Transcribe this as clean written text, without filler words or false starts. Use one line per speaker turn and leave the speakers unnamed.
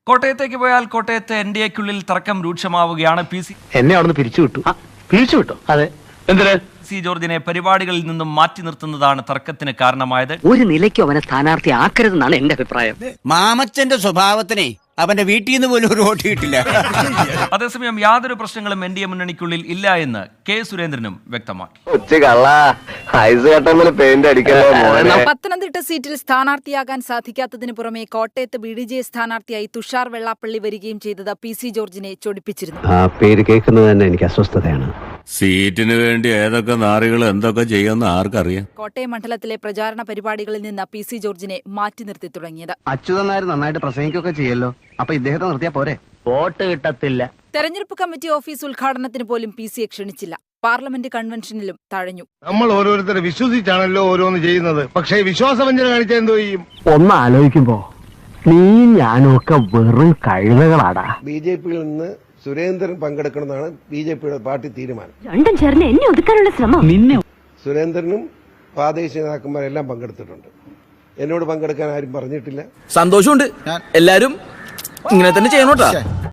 കോട്ടയത്തേക്ക് പോയാൽ കോട്ടയത്തെ എൻഡിഎക്കുള്ളിൽ തർക്കം രൂക്ഷമാവുകയാണ്.
എന്നെ അവിടുന്ന് പിരിച്ചുവിട്ടു. അതെ, എന്തിന്?
പി.സി. ജോർജിനെ പരിപാടികളിൽ നിന്നും മാറ്റി നിർത്തുന്നതാണ് തർക്കത്തിന് കാരണമായത്.
ഒരു നിലയ്ക്കും അവനെ സ്ഥാനാർത്ഥി ആക്കരുതെന്നാണ് എന്റെ അഭിപ്രായം.
മാമച്ചന്റെ സ്വഭാവത്തിനെ അവന്റെ വീട്ടിൽ നിന്ന് പോലും ഒരു വോട്ട് കിട്ടില്ല.
അതേസമയം യാതൊരു പ്രശ്നങ്ങളും എൻഡിഎ മുന്നണിക്കുള്ളിൽ ഇല്ല എന്ന് കെ സുരേന്ദ്രനും വ്യക്തമാക്കി.
പത്തനംതിട്ട സീറ്റിൽ സ്ഥാനാർത്ഥിയാകാൻ സാധിക്കാത്തതിന് പുറമെ കോട്ടയത്ത് BDJ സ്ഥാനാർത്ഥിയായി തുഷാർ വെള്ളാപ്പള്ളി വരികയും ചെയ്തത് പി.സി. ജോർജിനെ ചൊടിപ്പിച്ചിരുന്നു.
ആ പേര് കേൾക്കുന്നത് തന്നെ എനിക്ക് അസ്വസ്ഥതയാണ്.
സീറ്റിന് വേണ്ടി ഏതൊക്കെ നാറികൾ എന്തൊക്കെ ചെയ്യുമെന്ന് ആർക്കറിയാം.
കോട്ടയം മണ്ഡലത്തിലെ പ്രചാരണ പരിപാടികളിൽ നിന്ന് പി.സി. ജോർജിനെ മാറ്റി നിർത്തി തുടങ്ങിയത്.
അച്യുതൻ നായർ നന്നായിട്ട് പ്രസംഗിക്കുകയൊക്കെ ചെയ്യല്ലോ, അപ്പൊ ഇദ്ദേഹത്തെ നിർത്തിയാ പോരെ? വോട്ട് കിട്ടത്തില്ല.
തെരഞ്ഞെടുപ്പ് കമ്മിറ്റി ഓഫീസ് ഉദ്ഘാടനത്തിന് പോലും പി.സിയെ ക്ഷണിച്ചില്ല. പാർലമെന്റ് കൺവെൻഷനിലും തഴഞ്ഞു.
നമ്മൾ ഓരോരുത്തരെ വിശ്വസിച്ചാണല്ലോ ഓരോന്ന് ചെയ്യുന്നത്. പക്ഷേ വിശ്വാസവഞ്ചന കാണിച്ചാൽ എന്തോ ചെയ്യും?
ഒന്ന് ആലോചിക്കുമ്പോ നീ ഞാനും ഒക്കെ വെറും കഴുതകളാടാ.
BJPയിൽ നിന്ന് സുരേന്ദ്രൻ പങ്കെടുക്കണമെന്നാണ് BJPയുടെ പാർട്ടി തീരുമാനം.
രണ്ടും ചേർന്ന് എന്നെ ഒതുക്കാനുള്ള ശ്രമം.
സുരേന്ദ്രനും പ്രാദേശിക നേതാക്കന്മാരെല്ലാം പങ്കെടുത്തിട്ടുണ്ട്. എന്നോട് പങ്കെടുക്കാൻ ആരും പറഞ്ഞിട്ടില്ല.
സന്തോഷമുണ്ട്. എല്ലാരും ഇങ്ങനെ തന്നെ ചെയ്യണോട്ടാ.